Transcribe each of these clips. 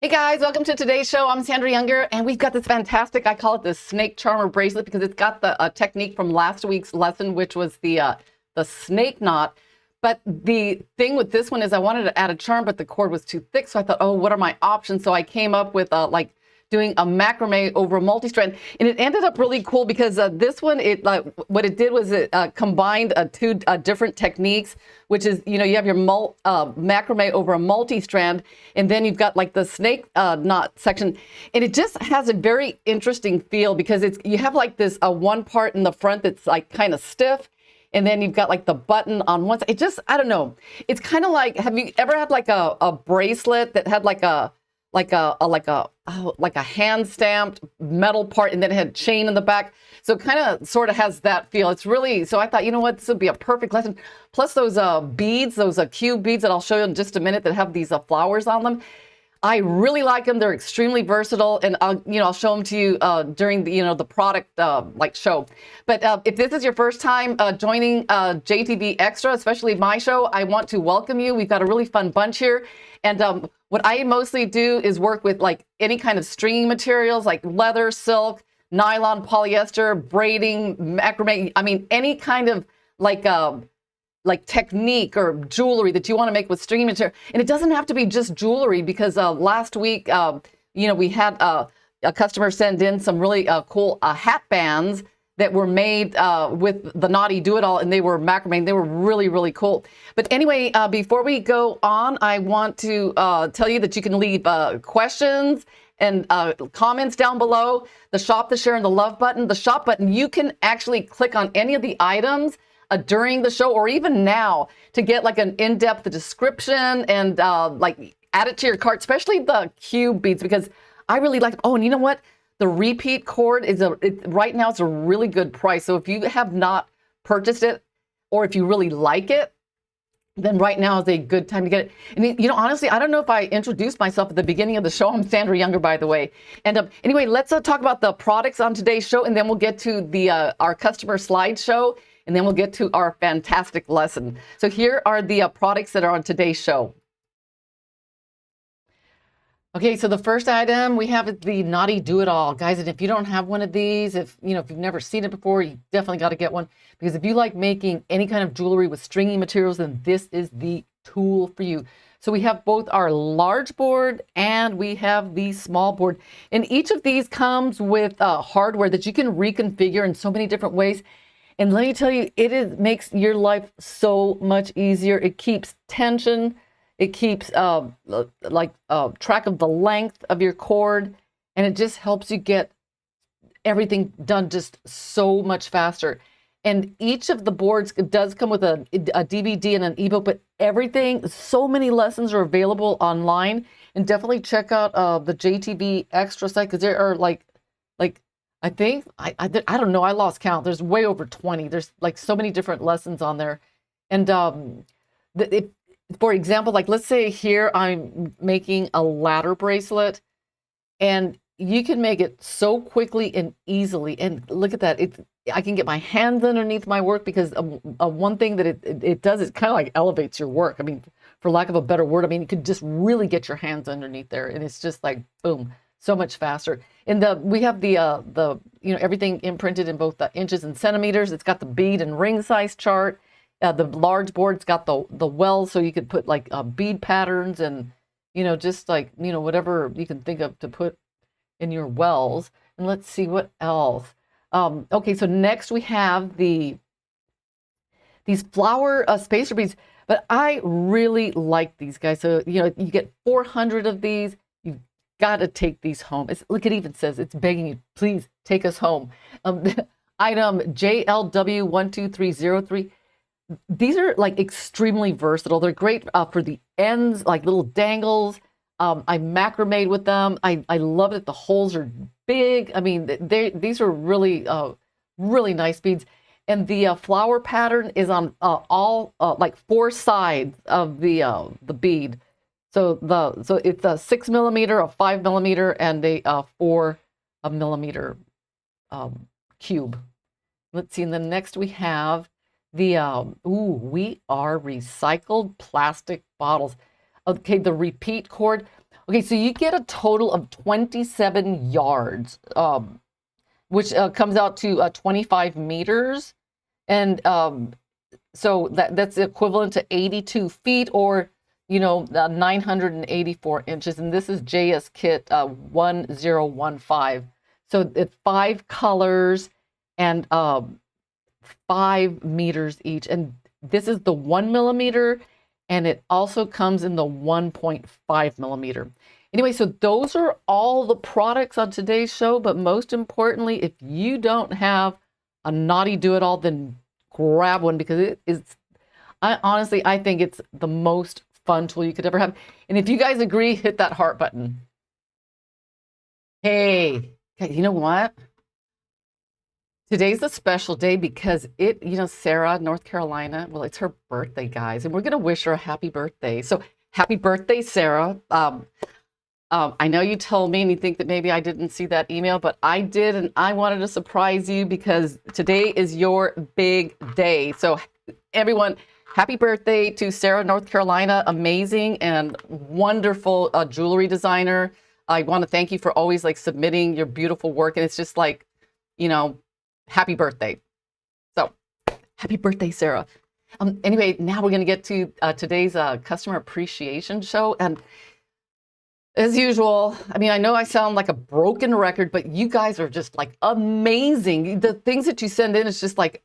Hey guys, welcome to today's show. I'm Sandra Younger, and we've got this fantastic, I call it the snake charmer bracelet because it's got the technique from last week's lesson, which was the snake knot. But the thing with this one is I wanted to add a charm, but the cord was too thick. So I thought, oh, what are my options? So I came up with like doing a macrame over a multi-strand, and it ended up really cool because this one, what it did was it combined two different techniques, which is, you have your macrame over a multi-strand, and then you've got like the snake knot section, and it just has a very interesting feel because you have like this one part in the front that's like kind of stiff, and then you've got like the button on one side. It just, I don't know. It's kind of like, have you ever had like a bracelet that had like a hand stamped metal part, and then it had chain in the back? So it kind of sort of has that feel. It's really, so I thought, you know what, this would be a perfect lesson. Plus those beads, those cube beads that I'll show you in just a minute that have these flowers on them. I really like them. They're extremely versatile, and I'll show them to you during the product show. But if this is your first time joining JTV Extra, especially my show, I want to welcome you. We've got a really fun bunch here, and what I mostly do is work with like any kind of stringing materials like leather, silk, nylon, polyester, braiding, macrame. I mean, any kind of like technique or jewelry that you want to make with stringing material. And it doesn't have to be just jewelry because last week, we had a customer send in some really cool hat bands that were made with the Knotty-Do-It-All, and they were macrame. They were really, really cool. But anyway, before we go on, I want to tell you that you can leave questions and comments down below. The shop, the share, and the love button. The shop button, you can actually click on any of the items during the show or even now to get like an in-depth description and like add it to your cart, especially the cube beads, because I really like. Oh, and you know what? The repeat cord is right now it's a really good price. So if you have not purchased it, or if you really like it, then right now is a good time to get it. And honestly, I don't know if I introduced myself at the beginning of the show. I'm Sandra Younger, by the way. And anyway, let's talk about the products on today's show, and then we'll get to the our customer slideshow, and then we'll get to our fantastic lesson. So here are the products that are on today's show. Okay, so the first item we have is the Knotty-Do-It-All, guys. And if you don't have one of these, if you've never seen it before, you definitely got to get one, because if you like making any kind of jewelry with stringy materials, then this is the tool for you. So we have both our large board and we have the small board, and each of these comes with hardware that you can reconfigure in so many different ways. And let me tell you, makes your life so much easier. It keeps tension. It keeps track of the length of your cord, and it just helps you get everything done just so much faster. And each of the boards does come with a DVD and an ebook, but everything, so many lessons are available online. And definitely check out the JTV Extra site, because there are like I think, I don't know, I lost count. There's way over 20. There's like so many different lessons on there. And for example, like let's say here I'm making a ladder bracelet, and you can make it so quickly and easily. And look at that. I can get my hands underneath my work, because one thing that it does is kind of like elevates your work. I mean, for lack of a better word, I mean, you could just really get your hands underneath there, and it's just like, boom, so much faster. And we have the everything imprinted in both the inches and centimeters. It's got the bead and ring size chart. The large board's got the wells, so you could put like bead patterns and just like whatever you can think of to put in your wells. And let's see what else. Okay, so next we have these flower spacer beads, but I really like these guys. So you get 400 of these. You've got to take these home. Look, it even says it's begging you, please take us home. Item JLW12303. These are like extremely versatile. They're great for the ends, like little dangles. I macrame with them. I love it. The holes are big. I mean, these are really really nice beads. And the flower pattern is on all like four sides of the bead. So it's a 6 millimeter, a 5 millimeter, and a 4 millimeter cube. Let's see. And then next we have we are recycled plastic bottles. Okay, the repeat cord. Okay, so you get a total of 27 yards, which comes out to 25 meters. And so that's equivalent to 82 feet or, 984 inches. And this is JS Kit 1015. So it's 5 colors and 5 meters each. And this is the 1 millimeter, and it also comes in the 1.5 millimeter. Anyway, so those are all the products on today's show. But most importantly, if you don't have a Knotty-Do-It-All, then grab one, because it is, I think it's the most fun tool you could ever have. And if you guys agree, hit that heart button. Hey, you know what? Today's a special day because Sarah, North Carolina, well, it's her birthday, guys, and we're going to wish her a happy birthday. So happy birthday, Sarah. I know you told me and you think that maybe I didn't see that email, but I did, and I wanted to surprise you because today is your big day. So everyone, happy birthday to Sarah, North Carolina. Amazing and wonderful jewelry designer. I want to thank you for always submitting your beautiful work, and it's just happy birthday. So happy birthday, Sarah. Anyway, now we're going to get to today's customer appreciation show. And as usual, I know I sound like a broken record, but you guys are just amazing. The things that you send in is just it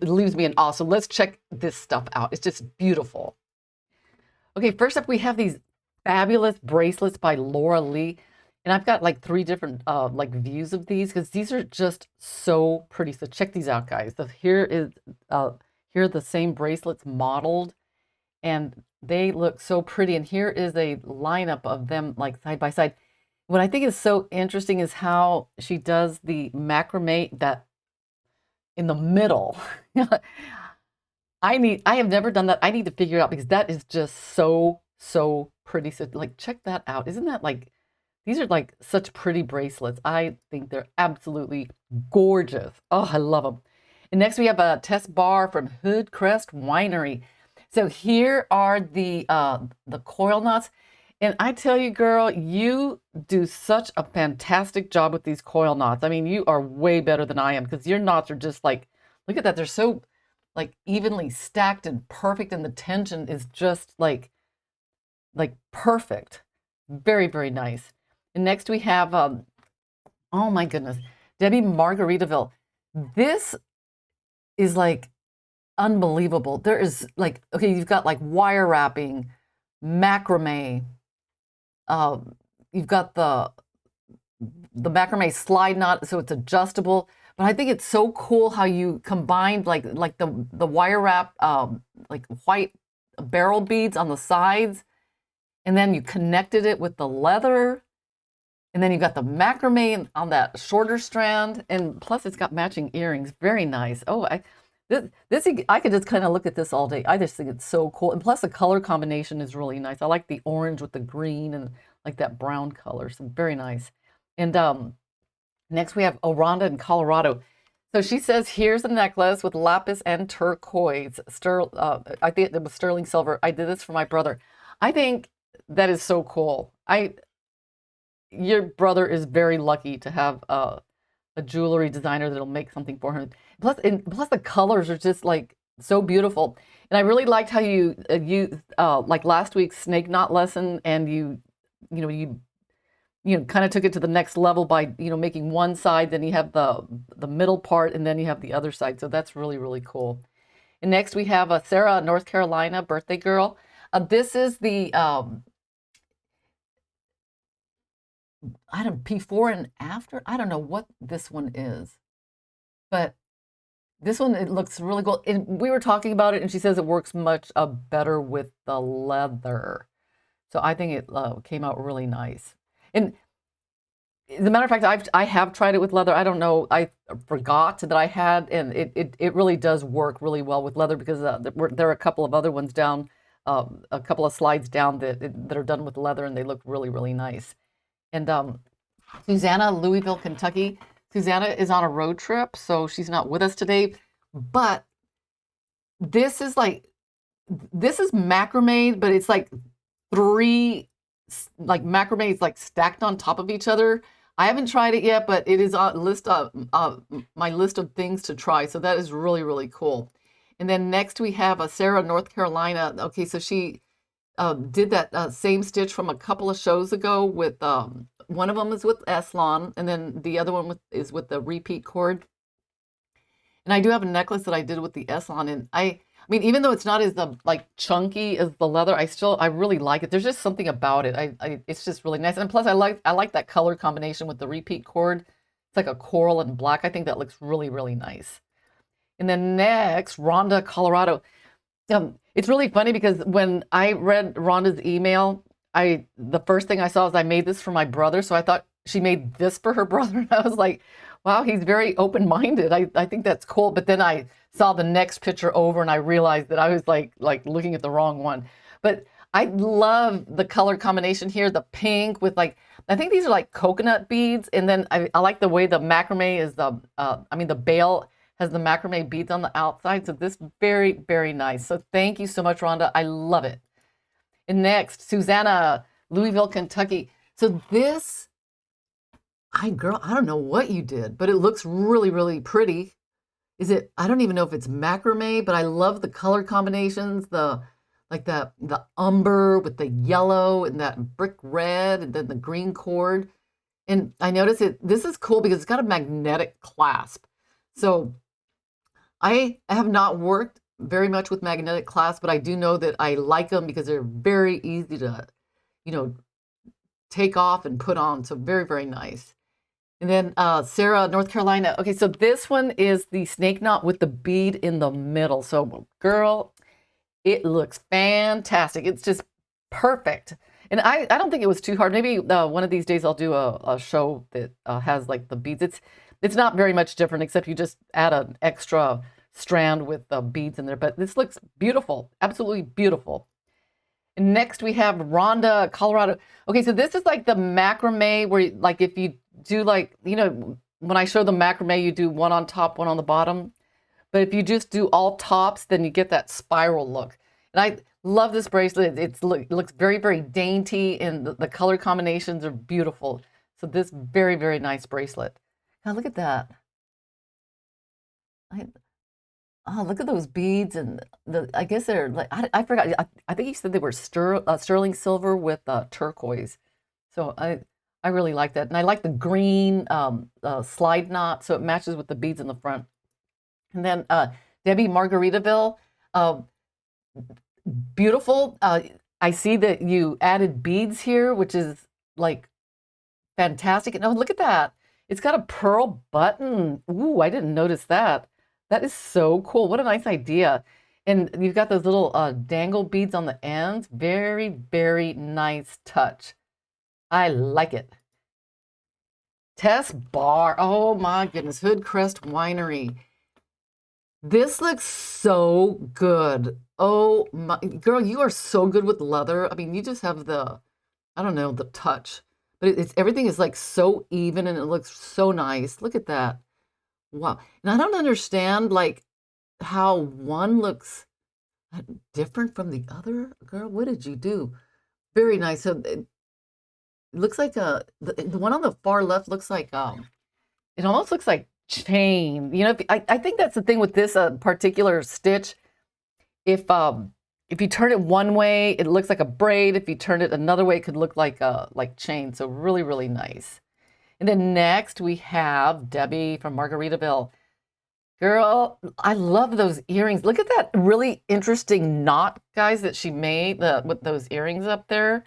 leaves me in awe. So let's check this stuff out. It's just beautiful. Okay, first up, we have these fabulous bracelets by Laura Lee. And I've got 3 different views of these because these are just so pretty. So check these out, guys. So here are the same bracelets modeled, and they look so pretty. And here is a lineup of them side by side. What I think is so interesting is how she does the macrame that in the middle. I have never done that. I need to figure it out because that is just so pretty. So check that out. Isn't that these are such pretty bracelets. I think they're absolutely gorgeous. Oh, I love them. And next we have a test bar from Hoodcrest Winery. So here are the coil knots. And I tell you, girl, you do such a fantastic job with these coil knots. You are way better than I am because your knots are just look at that. They're so evenly stacked and perfect, and the tension is just perfect. Very, very nice. And next we have, oh my goodness, Debbie Margaritaville. This is unbelievable. There is okay, you've got wire wrapping, macrame. You've got the macrame slide knot, so it's adjustable. But I think it's so cool how you combined the wire wrap, white barrel beads on the sides, and then you connected it with the leather. And then you've got the macrame on that shorter strand, and plus it's got matching earrings. Very nice. Oh, I could just kind of look at this all day. I just think it's so cool. And plus the color combination is really nice. I like the orange with the green and that brown color. So very nice. And next we have Oranda in Colorado. So she says, here's a necklace with lapis and turquoise. I think it was sterling silver. I did this for my brother. I think that is so cool. Your brother is very lucky to have a jewelry designer that'll make something for him. Plus the colors are just so beautiful. And I really liked how you last week's snake knot lesson, and you kind of took it to the next level by making one side, then you have the middle part, and then you have the other side. So that's really, really cool. And next we have Sarah, North Carolina, birthday girl. This is the before and after. I don't know what this one is, but this one, it looks really cool. And we were talking about it, and she says it works much better with the leather. So I think it came out really nice. And as a matter of fact, I have tried it with leather. I don't know, I forgot that I had, and it really does work really well with leather because there are a couple of other ones down, a couple of slides down that are done with leather, and they look really, really nice. And Susanna, Louisville, Kentucky. Susanna is on a road trip, so she's not with us today. But this is macrame, but it's 3 like macrame is like stacked on top of each other. I haven't tried it yet, but it is on my list of things to try. So that is really, really cool. And then next we have Sarah, North Carolina. Okay, so she did that same stitch from a couple of shows ago with one of them is with Eslon, and then the other one is with the repeat cord. And I do have a necklace that I did with the Eslon, and I mean, even though it's not as like chunky as the leather, I really like it. There's just something about it. It's just really nice, and plus I like that color combination with the repeat cord. It's like a coral and black. I think that looks really, really nice. And then next, Rhonda, Colorado. It's really funny because when I read Rhonda's email, the first thing I saw is I made this for my brother. So I thought she made this for her brother. And I was like, wow, he's very open-minded. I think that's cool. But then I saw the next picture over and I realized that I was like looking at the wrong one. But I love the color combination here, the pink with like, I think these are like coconut beads. And then I like the way the macrame is the bail has the macrame beads on the outside. So this very, very nice. So thank you so much, Rhonda. I love it. And next, Susanna, Louisville, Kentucky. So this, girl, I don't know what you did, but it looks really, really pretty. I don't even know if it's macrame, but I love the color combinations, the umber with the yellow and that brick red and then the green cord. And I noticed this is cool because it's got a magnetic clasp. So I have not worked very much with magnetic clasps, but I do know that I like them because they're very easy to, take off and put on. So very, very nice. And then Sarah, North Carolina. Okay, so this one is the snake knot with the bead in the middle. So girl, it looks fantastic. It's just perfect. And I don't think it was too hard. Maybe one of these days I'll do a show that has like the beads. It's not very much different, except you just add an extra strand with the beads in there. But this looks beautiful, absolutely beautiful. And next we have Rhonda, Colorado. Okay, so this is like the macrame where like if you do like, when I show the macrame, you do one on top, one on the bottom. But if you just do all tops, then you get that spiral look. And I love this bracelet. It looks very, very dainty, and the color combinations are beautiful. So this very, very nice bracelet. Now look at that. Look at those beads, and I guess they're like, I forgot. I think you said they were sterling silver with turquoise. So I really like that. And I like the green slide knot, so it matches with the beads in the front. And then Debbie, Margaritaville, beautiful. I see that you added beads here, which is like fantastic. And oh, look at that. It's got a pearl button. Ooh, I didn't notice that. That is so cool. What a nice idea. And you've got those little dangle beads on the ends. Very, very nice touch. I like it. Tess Bar. Oh my goodness. Hoodcrest Winery. This looks so good. Oh my, girl, you are so good with leather. I mean, you just have the touch. But everything is like so even and it looks so nice. Look at that. Wow. And I don't understand like how one looks different from the other. Girl, what did you do? Very nice. So it looks like the one on the far left looks like it almost looks like chain. I think that's the thing with this particular stitch. If you turn it one way, it looks like a braid. If you turn it another way, it could look like chain. So really, really nice. And then next we have Debbie from Margaritaville. Girl, I love those earrings. Look at that really interesting knot, guys, that she made with those earrings up there.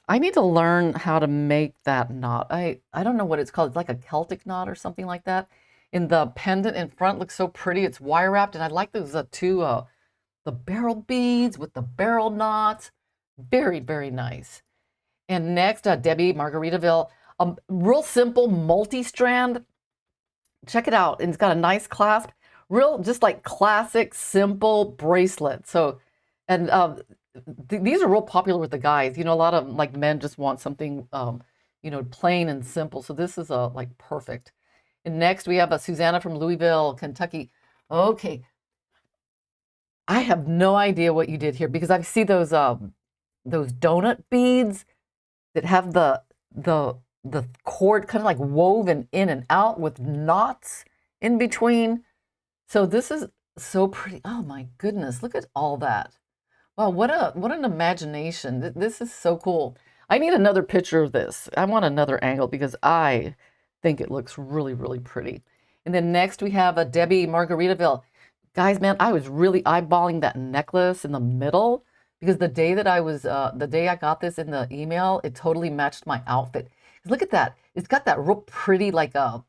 I need to learn how to make that knot. I don't know what it's called. It's like a Celtic knot or something like that. And the pendant in front looks so pretty. It's wire wrapped, and I like those two the barrel beads with the barrel knots. Very, very nice. And next, Debbie, Margaritaville. Real simple multi-strand. Check it out. And it's got a nice clasp. Real, just like classic, simple bracelet. So, and these are real popular with the guys. A lot of like men just want something, plain and simple. So this is like perfect. And next we have Susanna from Louisville, Kentucky. Okay. I have no idea what you did here because I see those donut beads. that have the cord kind of like woven in and out with knots in between. So this is so pretty. Oh my goodness, look at all that. Wow, what an imagination. This is so cool. I need another picture of this. I want another angle because I think it looks really, really pretty. And then next we have a Debbie Margaritaville. Guys, man, I was really eyeballing that necklace in the middle because the day that the day I got this in the email, it totally matched my outfit. Look at that. It's got that real pretty, like a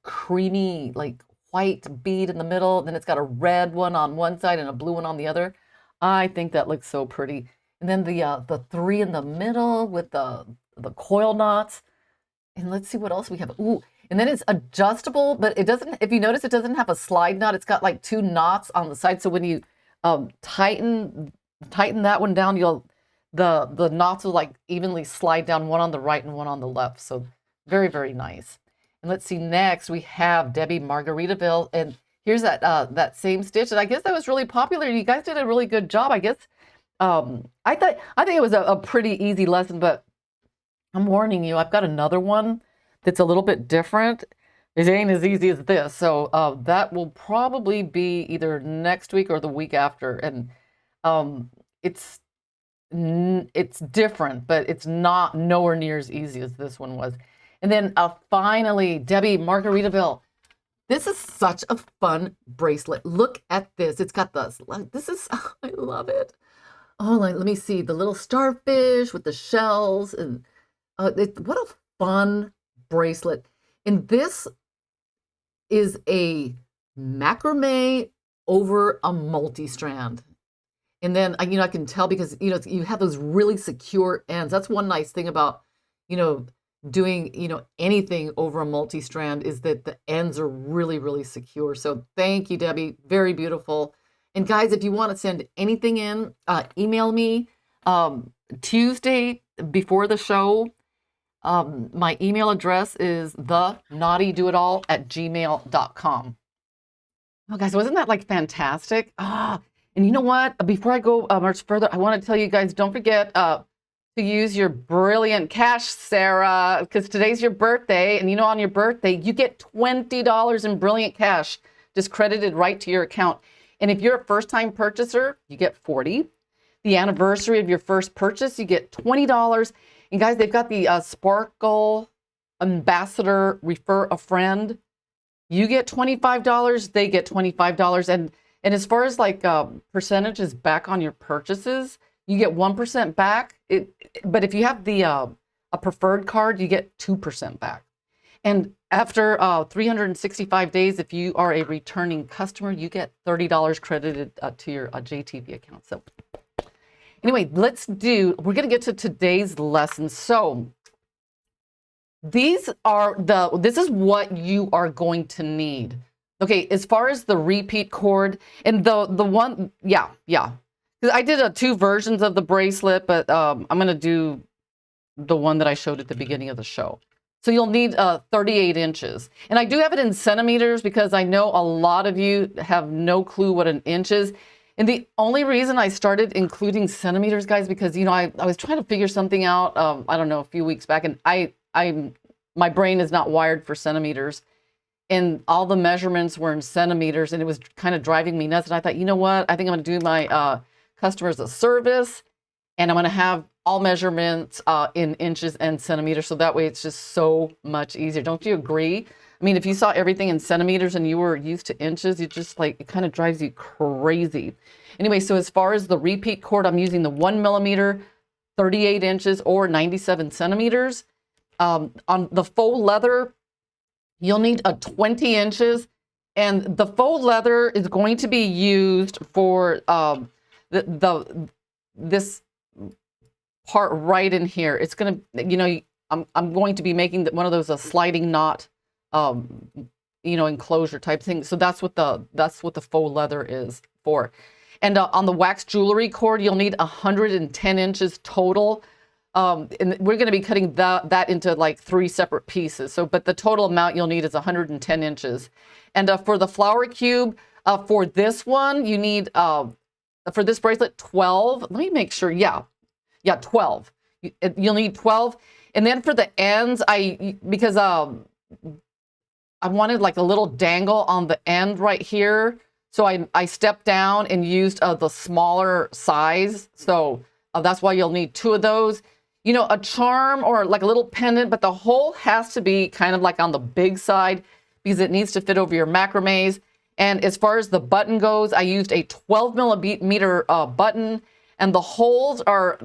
creamy, like white bead in the middle. Then it's got a red one on one side and a blue one on the other. I think that looks so pretty. And then the three in the middle with the coil knots. And let's see what else we have. Ooh, and then it's adjustable, but it doesn't, if you notice, it doesn't have a slide knot. It's got like two knots on the side. So when you tighten that one down, the knots will like evenly slide down, one on the right and one on the left. So very, very nice. And let's see, next we have Debbie Margaritaville. And here's that same stitch. And I guess that was really popular. You guys did a really good job. I guess I think it was a pretty easy lesson, but I'm warning you, I've got another one that's a little bit different. It ain't as easy as this. So that will probably be either next week or the week after. And it's different, but it's not nowhere near as easy as this one was. And then finally, Debbie Margaritaville. This is such a fun bracelet. Look at this. It's got this is, I love it. Oh, let me see, the little starfish with the shells. And what a fun bracelet. And this is a macrame over a multi-strand. And then, I can tell because, you have those really secure ends. That's one nice thing about, doing, anything over a multi-strand is that the ends are really, really secure. So thank you, Debbie. Very beautiful. And guys, if you want to send anything in, email me Tuesday before the show. My email address is theknotty-do-it-all@gmail.com. Oh, guys, wasn't that like fantastic? And you know what? Before I go much further, I want to tell you guys, don't forget to use your brilliant cash, Sarah, because today's your birthday. And on your birthday, you get $20 in brilliant cash just credited right to your account. And if you're a first-time purchaser, you get $40. The anniversary of your first purchase, you get $20. And guys, they've got the Sparkle Ambassador Refer a Friend. You get $25, they get $25. And as far as like percentages back on your purchases, you get 1% back. But if you have the a preferred card, you get 2% back. And after 365 days, if you are a returning customer, you get $30 credited to your JTV account. So anyway, we're going to get to today's lesson. So this is what you are going to need. Okay, as far as the repeat cord and the one, yeah. Because I did two versions of the bracelet, but I'm going to do the one that I showed at the beginning of the show. So you'll need 38 inches. And I do have it in centimeters because I know a lot of you have no clue what an inch is. And the only reason I started including centimeters, guys, because, I was trying to figure something out, I don't know, a few weeks back, and my brain is not wired for centimeters. And all the measurements were in centimeters, and it was kind of driving me nuts. And I thought, you know what? I think I'm going to do my customers a service, and I'm going to have all measurements in inches and centimeters. So that way it's just so much easier. Don't you agree? I mean, if you saw everything in centimeters and you were used to inches, it kind of drives you crazy. Anyway, so as far as the repeat cord, I'm using the 1 millimeter, 38 inches, or 97 centimeters. On the faux leather, you'll need a 20 inches. And the faux leather is going to be used for this part right in here. It's going to, I'm going to be making one of those a sliding knot, enclosure type thing. So that's what the faux leather is for. And on the wax jewelry cord, you'll need 110 inches total. And we're going to be cutting that into like 3 separate pieces. So, but the total amount you'll need is 110 inches. And for the flower cube, for this one, you need, for this bracelet, 12. Let me make sure. Yeah, 12. You'll need 12. And then for the ends, because I wanted like a little dangle on the end right here. So I stepped down and used the smaller size. So that's why you'll need 2 of those. You know, a charm or like a little pendant, but the hole has to be kind of like on the big side because it needs to fit over your macrames. And as far as the button goes, I used a 12 millimeter button, and the holes are,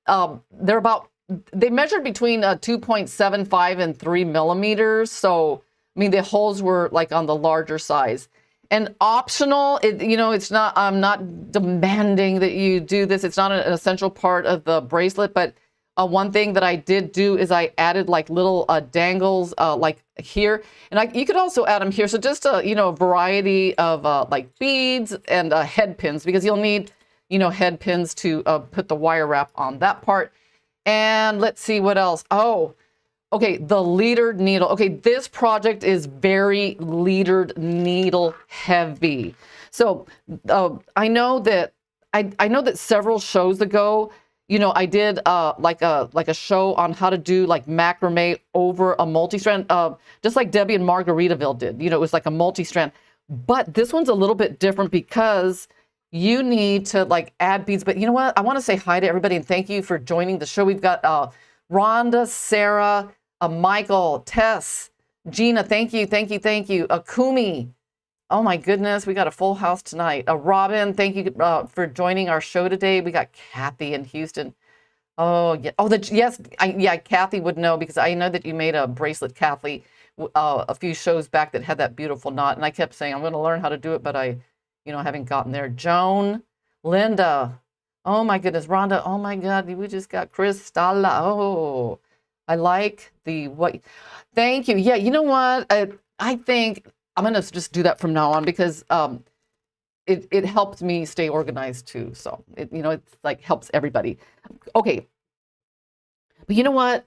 they measured between 2.75 and 3 millimeters. So, I mean, the holes were like on the larger size. And optional, you know, it's not, I'm not demanding that you do this. It's not an essential part of the bracelet, but one thing that I did do is I added like little dangles like here. And you could also add them here. So just a, you know, a variety of like beads and head pins, because you'll need, you know, head pins to put the wire wrap on that part. And let's see what else. Oh, okay, the leadered needle. Okay, this project is very leadered needle heavy. So I know that I know that several shows ago, you know, I did like a show on how to do like macrame over a multi-strand, just like Debbie and Margaritaville did. You know, it was like a multi-strand. But this one's a little bit different because you need to like add beads. But you know what? I want to say hi to everybody and thank you for joining the show. We've got Rhonda, Sarah, Michael, Tess, Gina, thank you, thank you, thank you. Kumi, oh my goodness, we got a full house tonight. Robin, thank you for joining our show today. We got Kathy in Houston. Oh yeah, yeah, Kathy would know because I know that you made a bracelet, Kathy, a few shows back that had that beautiful knot, and I kept saying I'm going to learn how to do it, but I, you know, haven't gotten there. Joan, Linda, oh my goodness, Rhonda, oh my God, we just got Kristalla. Oh. I like the what. Thank you. Yeah, you know what? I think I'm gonna just do that from now on because it helped me stay organized too. So it, you know, it's like helps everybody. Okay, but you know what?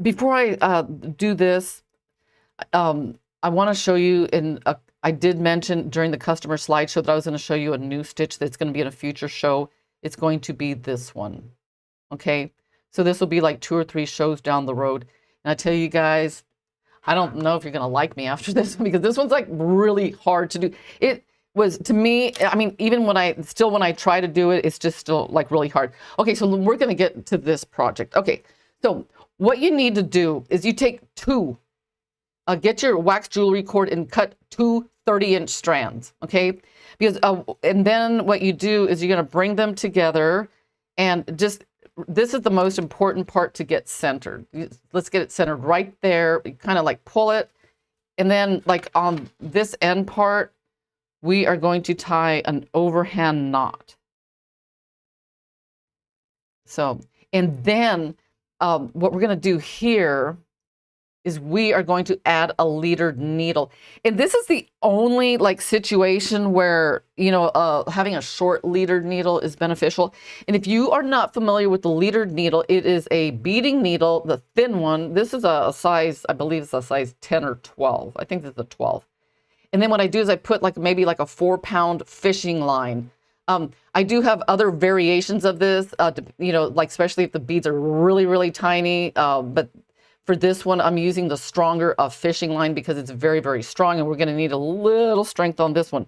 Before I do this, I want to show you. I did mention during the customer slideshow that I was going to show you a new stitch that's going to be in a future show. It's going to be this one. Okay. So this will be like 2 or 3 shows down the road. And I tell you guys, I don't know if you're going to like me after this one because this one's like really hard to do. It was, to me, I mean, even when I try to do it, it's just still like really hard. Okay, so we're going to get to this project. Okay, so what you need to do is you take 2, get your wax jewelry cord and cut 2 30-inch strands, okay? Because, and then what you do is you're going to bring them together and just, this is the most important part to get centered. Let's get it centered right there. You kind of like pull it. And then like on this end part, we are going to tie an overhand knot. So, and then what we're going to do here is we are going to add a leadered needle. And this is the only like situation where, you know, having a short leadered needle is beneficial. And if you are not familiar with the leadered needle, it is a beading needle, the thin one. This is a size, I believe it's a size 10 or 12. I think this is a 12. And then what I do is I put like maybe like a 4-pound fishing line. I do have other variations of this, you know, like especially if the beads are really, really tiny, but for this one, I'm using the stronger fishing line because it's very, very strong, and we're going to need a little strength on this one.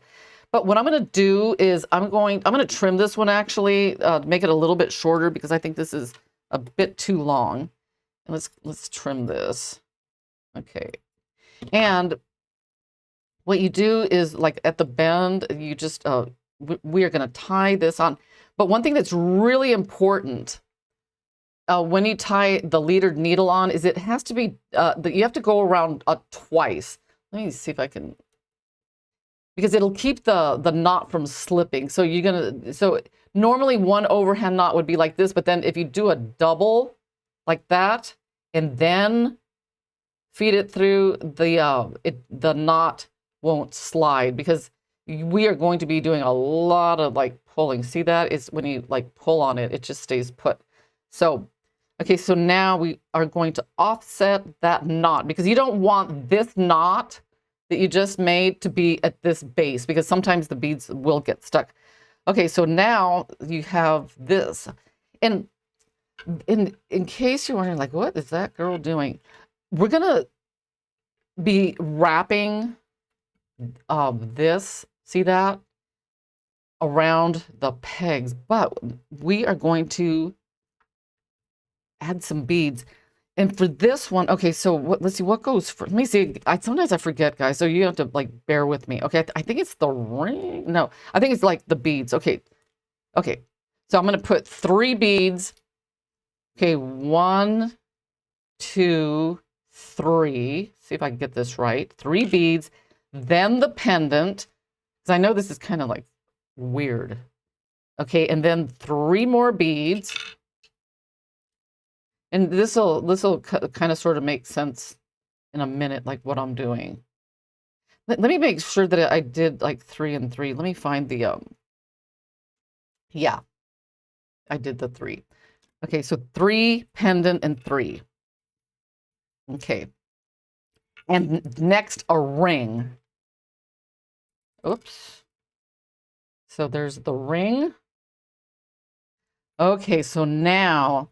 But what I'm going to do is I'm going to trim this one actually, make it a little bit shorter because I think this is a bit too long. And let's trim this. Okay. And what you do is like at the bend, you just we are going to tie this on. But one thing that's really important when you tie the leadered needle on is it has to be, you have to go around twice. Let me see if I can, because it'll keep the knot from slipping. So you're gonna, so normally one overhand knot would be like this, but then if you do a double like that, and then feed it through, the knot won't slide because we are going to be doing a lot of like pulling. See that? It's when you like pull on it, it just stays put. So, okay, so now we are going to offset that knot because you don't want this knot that you just made to be at this base because sometimes the beads will get stuck. Okay, so now you have this. And in case you're wondering, like, what is that girl doing? We're gonna be wrapping this, see that, around the pegs, but we are going to add some beads. And for this one, okay, so let's see what goes for. Let me see. Sometimes I forget, guys. So you have to like bear with me. Okay, I think it's the ring. No, I think it's like the beads. Okay, okay. So I'm gonna put 3 beads. Okay, 1, 2, 3. See if I can get this right. 3 beads, then the pendant. Because I know this is kind of like weird. Okay, and then 3 more beads. And this'll kind of sort of make sense in a minute, like what I'm doing. Let me make sure that I did like 3 and 3. Let me find the yeah, I did the 3. Okay, so 3 pendant and 3. Okay, and next a ring. Oops. So there's the ring. Okay, so now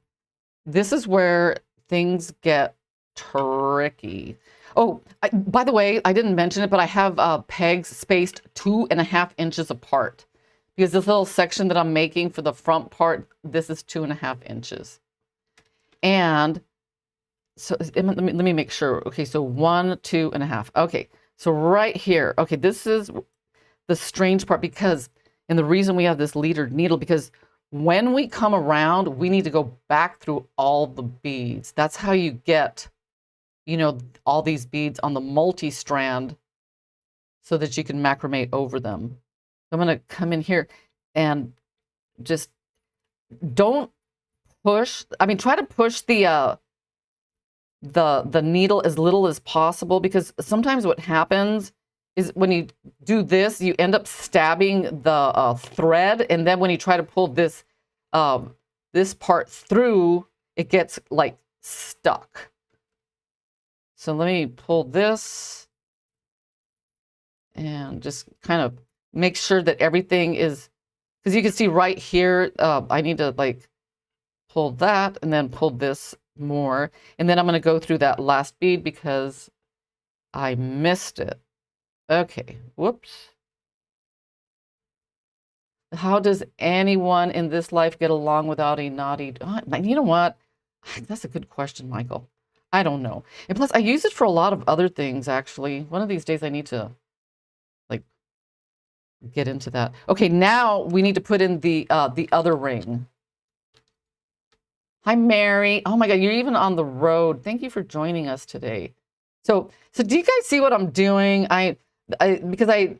this is where things get tricky. Oh, by the way, I didn't mention it, but I have pegs spaced 2.5 inches apart because this little section that I'm making for the front part, this is 2.5 inches. And so let me make sure. Okay, so 1, 2.5. Okay, so right here. Okay, this is the strange part because, and the reason we have this leader needle, because when we come around, we need to go back through all the beads. That's how you get, you know, all these beads on the multi-strand so that you can macrame over them. I'm going to come in here and just don't push. I mean, try to push the needle as little as possible, because sometimes what happens is when you do this, you end up stabbing the thread, and then when you try to pull this this part through, it gets like stuck. So let me pull this and just kind of make sure that everything is, because you can see right here, I need to like pull that and then pull this more. And then I'm going to go through that last bead because I missed it. Okay, whoops. How does anyone in this life get along without a knotty? You know what? That's a good question, Michael. I don't know. And plus, I use it for a lot of other things, actually. One of these days, I need to, like, get into that. Okay, now we need to put in the other ring. Hi, Mary. Oh, my God, you're even on the road. Thank you for joining us today. So do you guys see what I'm doing? The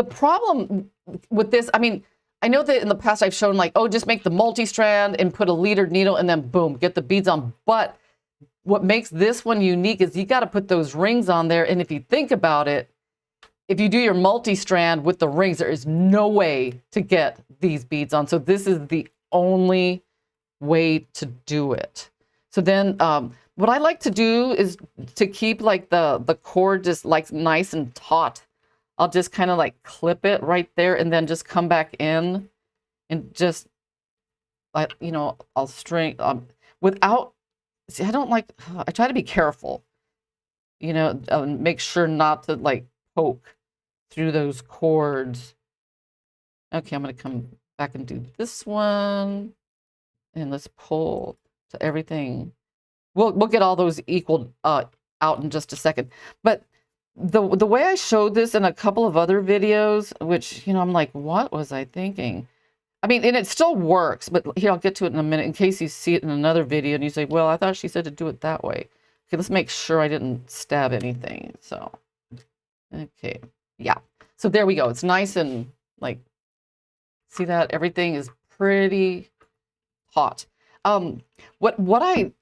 problem with this, I mean, I know that in the past I've shown like, oh, just make the multi-strand and put a leadered needle and then boom, get the beads on. But what makes this one unique is you got to put those rings on there. And if you think about it, if you do your multi-strand with the rings, there is no way to get these beads on. So this is the only way to do it. So then what I like to do is to keep like the cord just like nice and taut. I'll just kind of like clip it right there and then just come back in and just, you know, I'll string without, see, I don't like, I try to be careful, you know, make sure not to like poke through those cords. Okay, I'm going to come back and do this one and let's pull to everything. We'll get all those equaled out in just a second. But the way I showed this in a couple of other videos, which, you know, I'm like, what was I thinking? I mean, and it still works, but here, I'll get to it in a minute in case you see it in another video and you say, well, I thought she said to do it that way. Okay, let's make sure I didn't stab anything. So, okay, yeah. So there we go. It's nice and like, see that? Everything is pretty hot. What I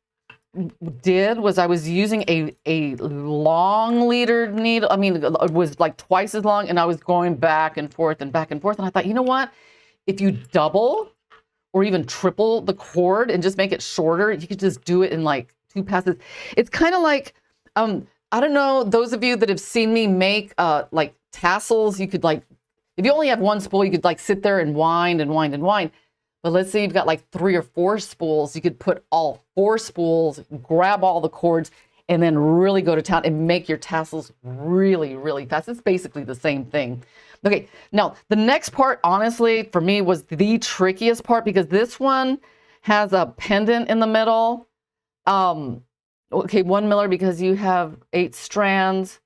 did was I was using a long leader needle. I mean, it was like twice as long, and I was going back and forth and back and forth. And I thought, you know what? If you double or even triple the cord and just make it shorter, you could just do it in like 2 passes. It's kind of like, I don't know, those of you that have seen me make like tassels, you could like, if you only have one spool, you could like sit there and wind and wind and wind. But let's say you've got like 3 or 4 spools. You could put all 4 spools, grab all the cords, and then really go to town and make your tassels really, really fast. It's basically the same thing. Okay, now the next part, honestly, for me was the trickiest part because this one has a pendant in the middle. Okay, 1 miller because you have 8 strands.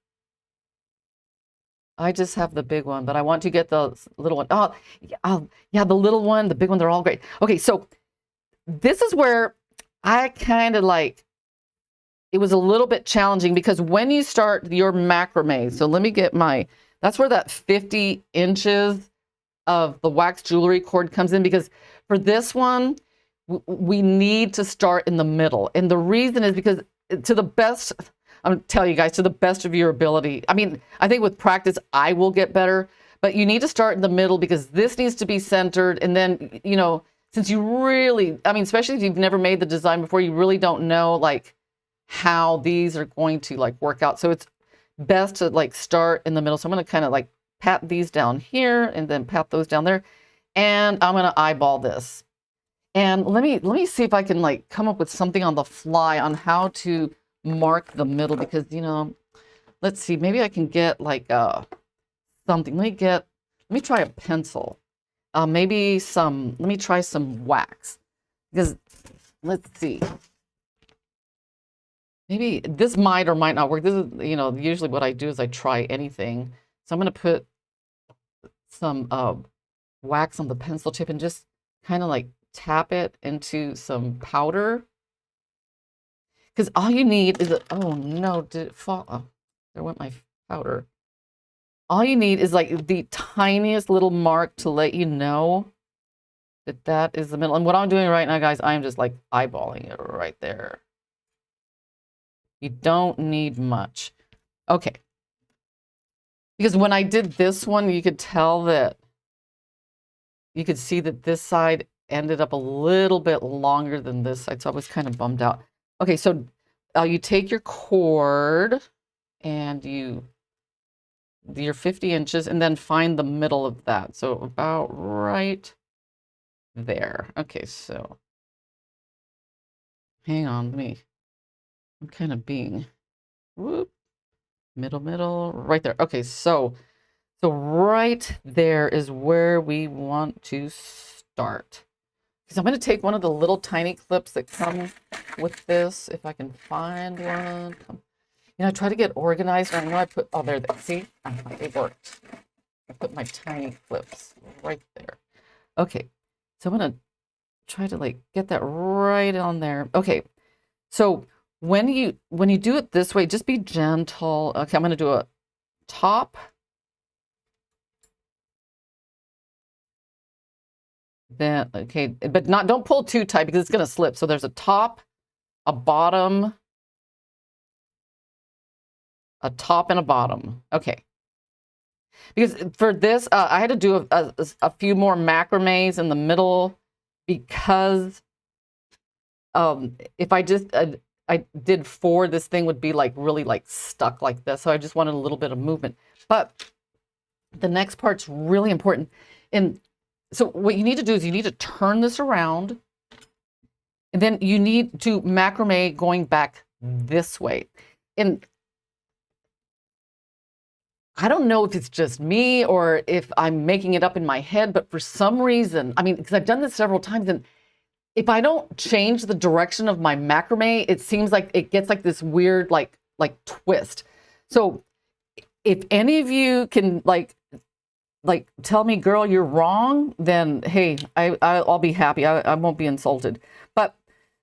I just have the big one, but I want to get the little one. Yeah, the little one, the big one, they're all great. Okay, so this is where I kind of like, it was a little bit challenging because when you start your macrame, so let me get my, that's where that 50 inches of the wax jewelry cord comes in, because for this one, we need to start in the middle. And the reason is because to the best, I'm going to tell you guys, to the best of your ability. I mean, I think with practice, I will get better, but you need to start in the middle because this needs to be centered. And then, you know, since you really, I mean, especially if you've never made the design before, you really don't know like how these are going to like work out. So it's best to like start in the middle. So I'm going to kind of like pat these down here and then pat those down there. And I'm going to eyeball this. And let me see if I can like come up with something on the fly on how to mark the middle, because, you know, let's see, maybe I can get like something. Let me try a pencil. Let me try some wax, because let's see. Maybe this might or might not work. This is, you know, usually what I do is I try anything. So I'm going to put some wax on the pencil tip and just kind of like tap it into some powder. Because all you need is, oh no, did it fall? Oh, there went my powder. All you need is like the tiniest little mark to let you know that that is the middle. And what I'm doing right now, guys, I'm just like eyeballing it right there. You don't need much. Okay. Because when I did this one, you could tell that, you could see that this side ended up a little bit longer than this side. So I was kind of bummed out. Okay, so you take your cord and your 50 inches and then find the middle of that. So about right there. Okay, so hang on, I'm kind of being, whoop, middle, right there. Okay, so right there is where we want to start. Because I'm going to take one of the little tiny clips that come with this, if I can find one. You know, I try to get organized. I know I put, oh, there, see? It worked. I put my tiny clips right there. Okay, so I'm going to try to like get that right on there. Okay, so when you do it this way, just be gentle. Okay, I'm going to do a top. Then, okay, but don't pull too tight because it's going to slip. So there's a top, a bottom, a top, and a bottom. Okay. Because for this, I had to do a few more macrames in the middle because if I just, I did 4, this thing would be like really like stuck like this. So I just wanted a little bit of movement. But the next part's really important. And so what you need to do is you need to turn this around, and then you need to macrame going back this way. And I don't know if it's just me or if I'm making it up in my head, but for some reason, I mean, because I've done this several times, and if I don't change the direction of my macrame, it seems like it gets like this weird like twist. So if any of you can like tell me, girl, you're wrong, then hey, I'll be happy. I won't be insulted. But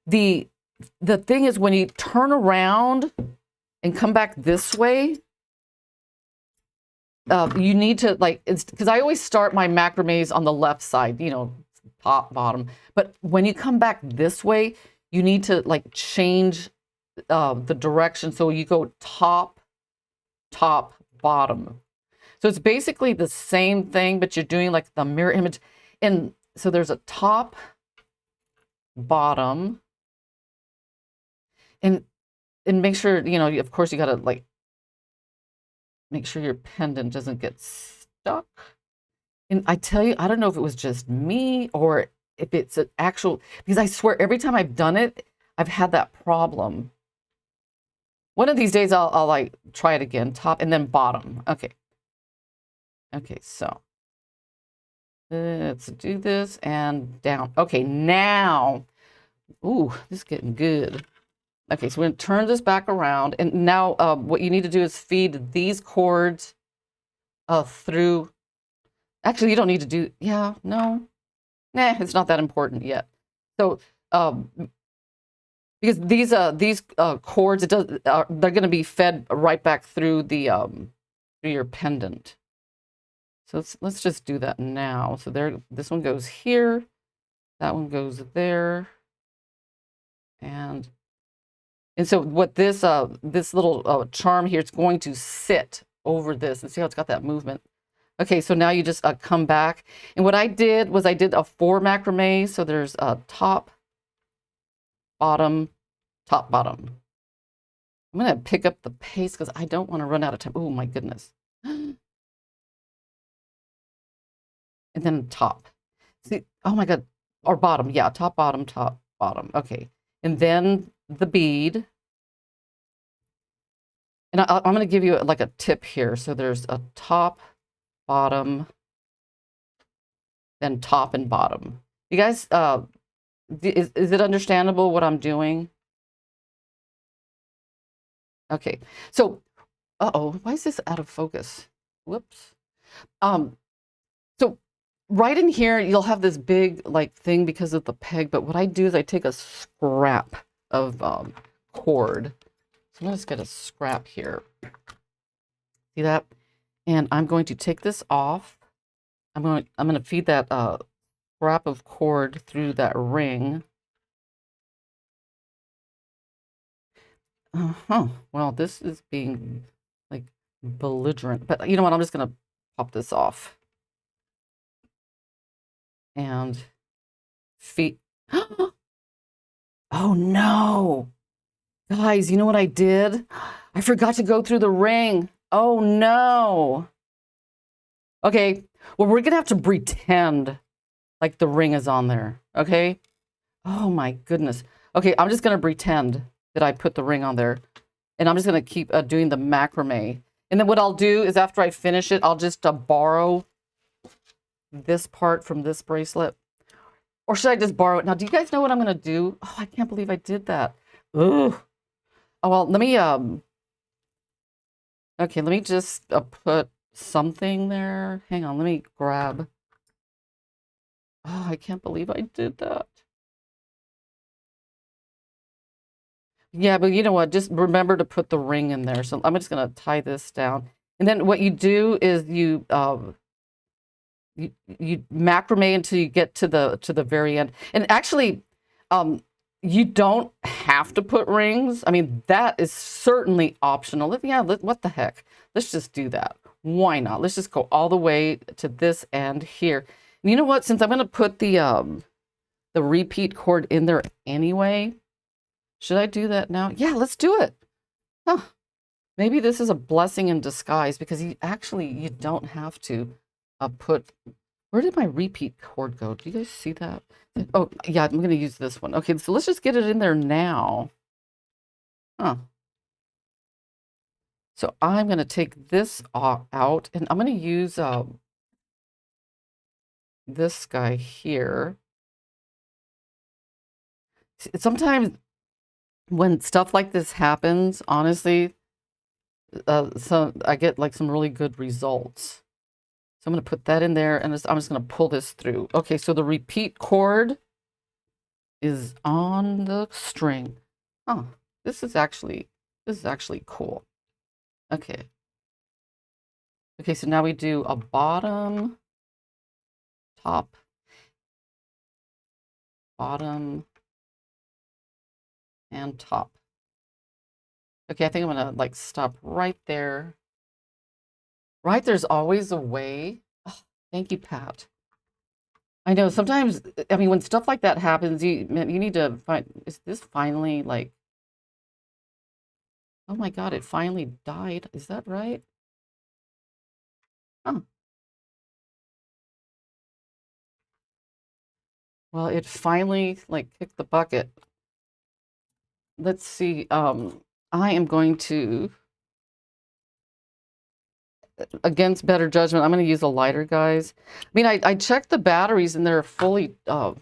the thing is, when you turn around and come back this way, you need to like, it's because I always start my macrames on the left side, you know, top, bottom. But when you come back this way, you need to like change the direction. So you go top, bottom. So it's basically the same thing, but you're doing like the mirror image. And so there's a top, bottom, and make sure, you know, of course you got to like make sure your pendant doesn't get stuck. And I tell you, I don't know if it was just me or if it's an actual, because I swear every time I've done it, I've had that problem. One of these days I'll like try it again, top and then bottom. Okay. Okay, so let's do this and down. Okay, now, ooh, this is getting good. Okay, so we're gonna turn this back around, and now what you need to do is feed these cords through. Actually, you don't need to do, yeah, no, nah, it's not that important yet. So, because these cords, they're going to be fed right back through the through your pendant. So let's just do that now. So there, this one goes here, that one goes there, and so what this this little charm here, it's going to sit over this, and see how it's got that movement. Okay, so now you just come back, and what I did was I did a 4 macrame. So there's a top, bottom, top, bottom. I'm gonna pick up the pace because I don't want to run out of time. Oh my goodness. And then top. See, oh my God, or bottom, yeah, top, bottom, top, bottom. Okay, and then the bead. And I'm gonna give you like a tip here. So there's a top, bottom, then top and bottom. You guys, is it understandable what I'm doing? Okay, so, uh-oh, why is this out of focus? Whoops. So right in here, you'll have this big like thing because of the peg, but what I do is I take a scrap of cord. So I'm gonna just get a scrap here. See that? And I'm going to take this off. I'm gonna feed that scrap of cord through that ring. Well, this is being like belligerent, but you know what? I'm just gonna pop this off and feed. Oh no, guys! You know what I did? I forgot to go through the ring. Oh no. Okay, well, we're gonna have to pretend like the ring is on there. Okay. Oh my goodness. Okay, I'm just gonna pretend that I put the ring on there, and I'm just gonna keep doing the macrame. And then what I'll do is after I finish it, I'll just borrow this part from this bracelet. Or should I just borrow it? Now, do you guys know what I'm gonna do? Oh, I can't believe I did that. Ugh. Oh, well, let me, okay, let me just put something there. Hang on, let me grab. Oh, I can't believe I did that. Yeah, but you know what? Just remember to put the ring in there. So I'm just going to tie this down. And then what you do is you macrame until you get to the very end. And actually, you don't have to put rings. I mean, that is certainly optional. Yeah, what the heck? Let's just do that. Why not? Let's just go all the way to this end here. And you know what? Since I'm going to put the repeat cord in there anyway, should I do that now? Yeah, let's do it. Huh. Maybe this is a blessing in disguise because you don't have to put. Where did my repeat cord go? Do you guys see that? Oh, yeah, I'm going to use this one. Okay, so let's just get it in there now. Huh. So I'm going to take this out, and I'm going to use this guy here. Sometimes when stuff like this happens, honestly, so I get like some really good results. So I'm going to put that in there, and I'm just going to pull this through. Okay, so the repeat cord is on the string. Oh, this is actually cool. Okay. Okay, so now we do a bottom, top, bottom, and top. Okay, I think I'm gonna like stop right there. Right, there's always a way. Oh, thank you, Pat. I know sometimes, I mean, when stuff like that happens, you need to find, is this finally like, oh my God, it finally died. Is that right? Huh. Well, it finally like kicked the bucket. Let's see. I am going to, against better judgment, I'm going to use a lighter, guys. I mean, I checked the batteries and they're fully. You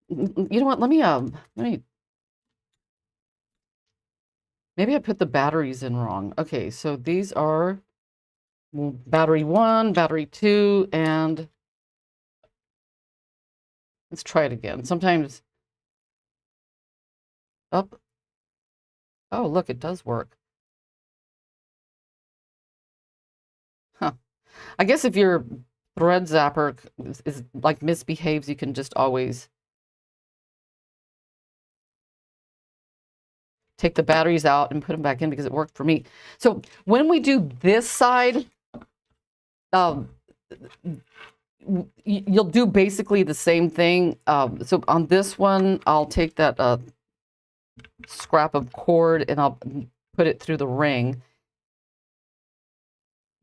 know what? Maybe I put the batteries in wrong. Okay, so these are battery 1, battery 2, and let's try it again. Sometimes up. Oh, look, it does work. Huh. I guess if your thread zapper is like misbehaves, you can just always take the batteries out and put them back in because it worked for me. So when we do this side, you'll do basically the same thing. So on this one, I'll take that scrap of cord and I'll put it through the ring.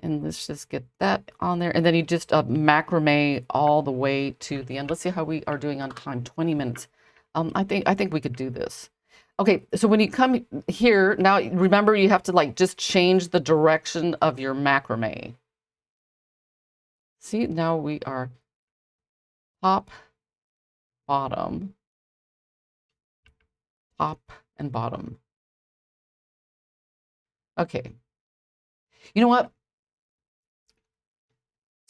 And let's just get that on there. And then you just macrame all the way to the end. Let's see how we are doing on time. 20 minutes. I think we could do this. Okay, so when you come here, now remember you have to like just change the direction of your macrame. See, now we are top, bottom, top, and bottom. Okay. You know what?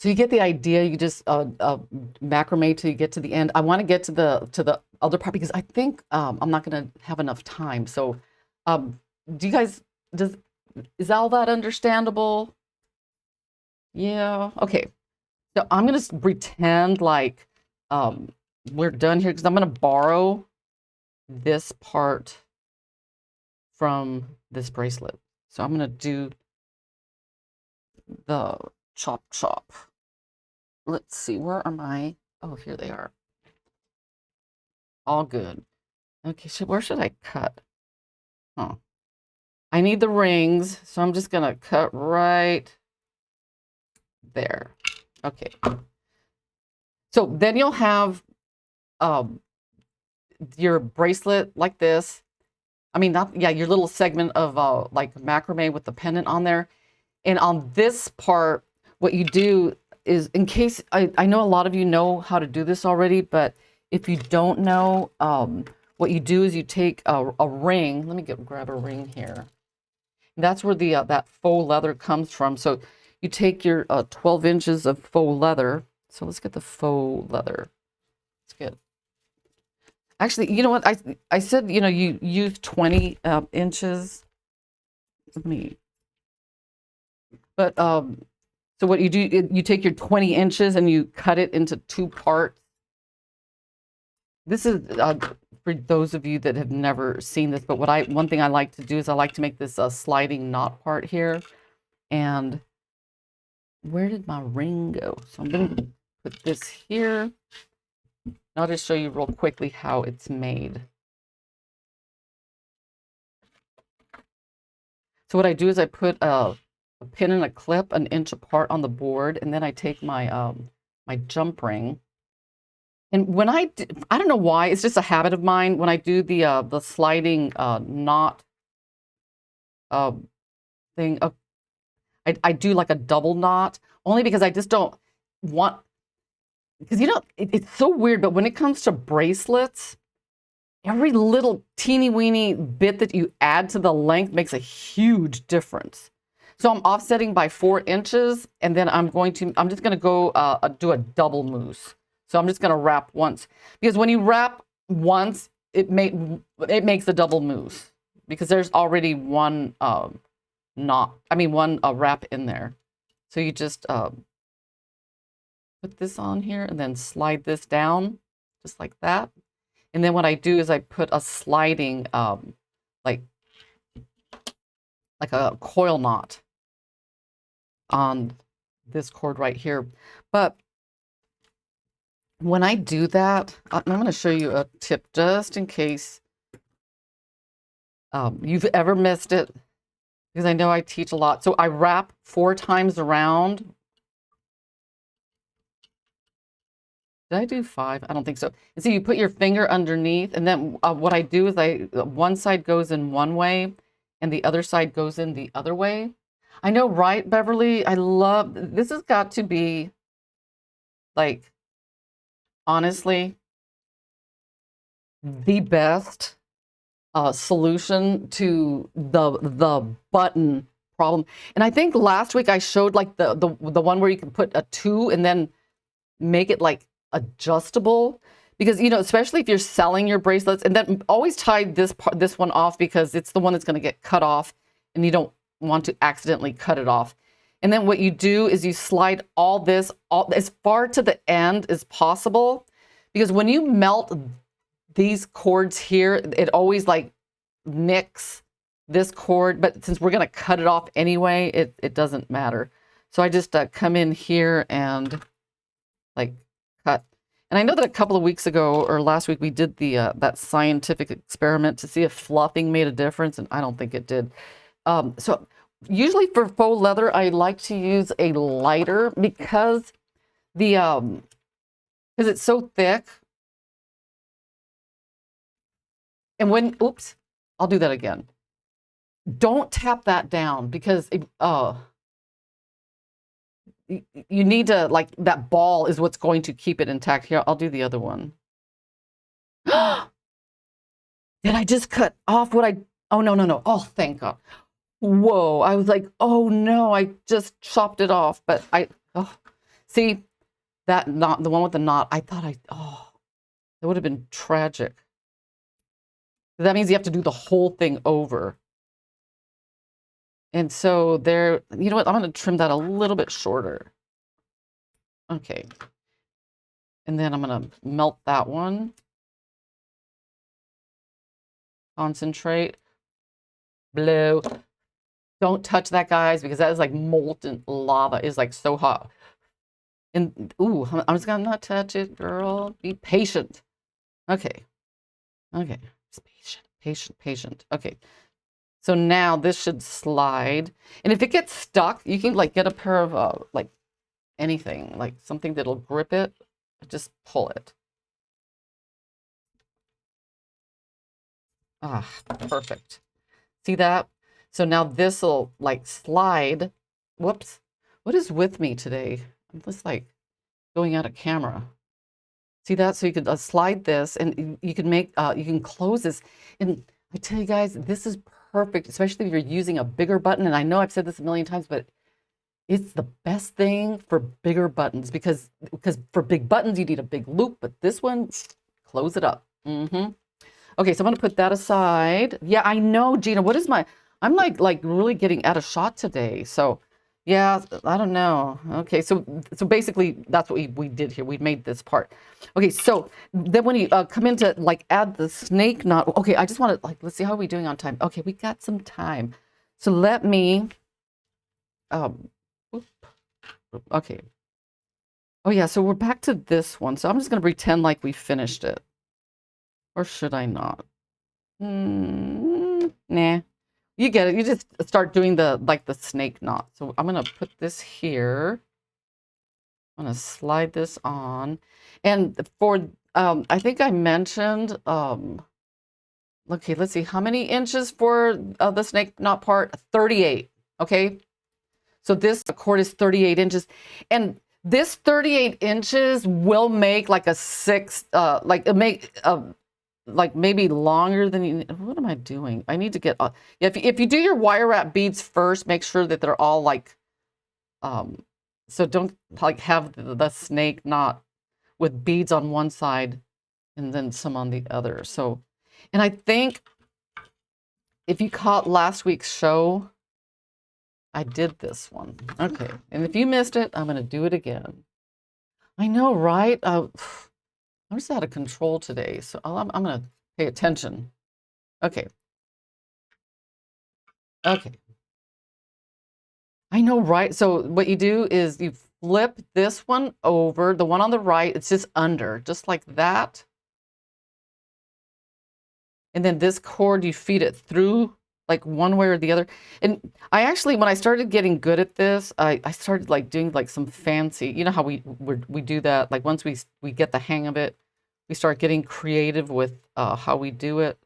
So you get the idea. You just macrame till you get to the end. I want to get to the other part because I think I'm not going to have enough time. So, do you guys is all that understandable? Yeah. Okay. So I'm going to pretend like we're done here because I'm going to borrow this part from this bracelet. So I'm going to do the chop chop. Let's see, where are my, oh, here they are. All good. Okay, so where should I cut? Oh, I need the rings, so I'm just gonna cut right there. Okay. So then you'll have your bracelet like this. I mean, not, yeah, your little segment of like macrame with the pendant on there. And on this part, what you do is, in case, I know a lot of you know how to do this already, but if you don't know, what you do is you take a ring. Let me grab a ring here. That's where the that faux leather comes from. So you take your 12 inches of faux leather. So let's get the faux leather. Let's get. Actually, you know what? I said, you know, you use 20 inches. Let me. But so what you do, you take your 20 inches and you cut it into 2 parts. This is for those of you that have never seen this, but one thing I like to do is I like to make this sliding knot part here. And where did my ring go? So I'm going to put this here. I'll just show you real quickly how it's made. So what I do is I put a pin and a clip 1 inch apart on the board, and then I take my my jump ring. And when I don't know why, it's just a habit of mine. When I do the sliding knot thing, I do like a double knot, only because I just don't want, because you know, it's so weird, but when it comes to bracelets, every little teeny weeny bit that you add to the length makes a huge difference. So I'm offsetting by 4 inches, and then I'm just going to go do a double mousse. So I'm just going to wrap once, because when you wrap once, it makes a double mousse, because there's already one one wrap in there. So you just put this on here and then slide this down just like that. And then what I do is I put a sliding like a coil knot on this cord right here. But when I do that, I'm going to show you a tip just in case you've ever missed it, because I know I teach a lot. So I wrap 4 times around. Did I do 5? I don't think so. And so you put your finger underneath, and then what I do is one side goes in one way, and the other side goes in the other way. I know, right, Beverly? I love, this has got to be, like, honestly, the best solution to the button problem. And I think last week I showed like the one where you can put a 2 and then make it like adjustable, because you know, especially if you're selling your bracelets, and then always tie this one off, because it's the one that's going to get cut off and you don't want to accidentally cut it off. And then what you do is you slide all this as far to the end as possible, because when you melt these cords here, it always like nicks this cord, but since we're going to cut it off anyway, it doesn't matter. So I just come in here and like cut. And I know that a couple of weeks ago or last week we did the that scientific experiment to see if fluffing made a difference, and I don't think it did. So usually for faux leather, I like to use a lighter, because because it's so thick. And when, oops, I'll do that again. Don't tap that down, because you need to, like, that ball is what's going to keep it intact. Here, I'll do the other one. Did I just cut off what I, oh, no. Oh, thank God. Whoa, I was like, oh no, I just chopped it off. But see, that knot, the one with the knot, I thought it would have been tragic. That means you have to do the whole thing over. And so there, you know what? I'm going to trim that a little bit shorter. Okay. And then I'm going to melt that one. Concentrate. Blow. Don't touch that, guys, because that is like molten lava. It's like so hot. And, ooh, I'm just going to not touch it, girl. Be patient. Okay. Okay. Just patient. Okay. So now this should slide. And if it gets stuck, you can like get a pair of like anything, like something that'll grip it. Just pull it. Ah, perfect. See that? So now this will like slide. Whoops. What is with me today? I'm just like going out of camera. See that? So you could slide this, and you can make, you can close this. And I tell you guys, this is perfect, especially if you're using a bigger button. And I know I've said this a million times, but it's the best thing for bigger buttons, because for big buttons, you need a big loop, but this one, close it up. Okay, so I'm gonna put that aside. Yeah, I know, Gina, what is I'm like really getting out of shot today. So yeah, I don't know. Okay, so basically that's what we did here. We made this part. Okay, so then when you come in to like add the snake knot, okay, I just want to like, let's see, how are we doing on time? Okay, we got some time. So let me, okay. Oh yeah, so we're back to this one. So I'm just going to pretend like we finished it. Or should I not? Nah. You get it. You just start doing the snake knot. So I'm going to put this here. I'm going to slide this on. And for, I think I mentioned, okay, let's see. How many inches for the snake knot part? 38. Okay. So this cord is 38 inches. And this 38 inches will make like a 6, like maybe longer than you. What am I doing? I need to get, if you do your wire wrap beads first, make sure that they're all like, so don't like have the snake knot with beads on one side and then some on the other. So, and I think if you caught last week's show, I did this one. Okay. And if you missed it, I'm going to do it again. I know, right? I'm just out of control today, so I'm going to pay attention. Okay. Okay. I know, right? So what you do is you flip this one over, the one on the right, it's just under, just like that. And then this cord, you feed it through like one way or the other. And I actually, when I started getting good at this, I started like doing like some fancy, you know how we do that. Like once we get the hang of it, we start getting creative with how we do it.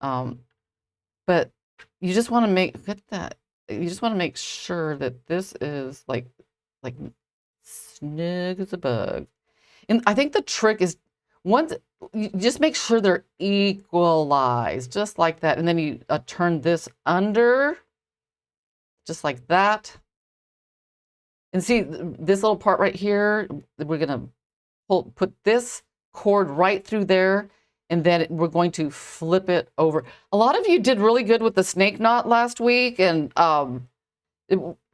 Um, but you just want to make get that. You just want to make sure that this is like snug as a bug. And I think the trick is once you just make sure they're equalized, just like that. And then you turn this under, just like that. And see this little part right here, we're gonna put this cord right through there, and then we're going to flip it over. A lot of you did really good with the snake knot last week, and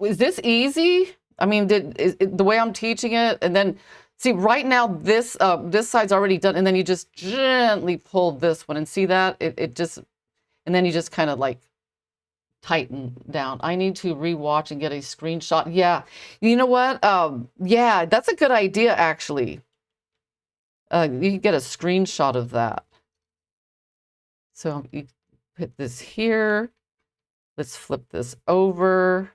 is this easy? I mean, the way I'm teaching it, and then see right now this this side's already done, and then you just gently pull this one, and see that it just, and then you just kind of like tighten down. I need to rewatch and get a screenshot. Yeah, you know what? Yeah, that's a good idea actually. You can get a screenshot of that. So you put this here. Let's flip this over.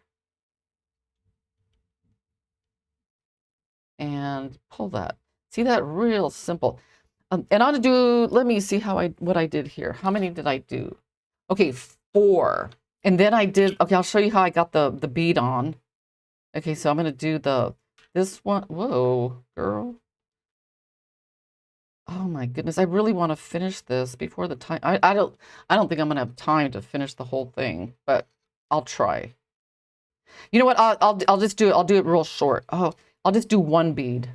And pull that. See that? Real simple. And I'm gonna do, let me see what I did here. How many did I do? Okay, 4. And then I did, okay, I'll show you how I got the bead on. Okay, so I'm gonna do this one. Whoa, girl. Oh my goodness, I really want to finish this before the time. I don't think I'm gonna have time to finish the whole thing, but I'll try. You know what? I'll just do it. I'll do it real short. Oh, I'll just do 1 bead.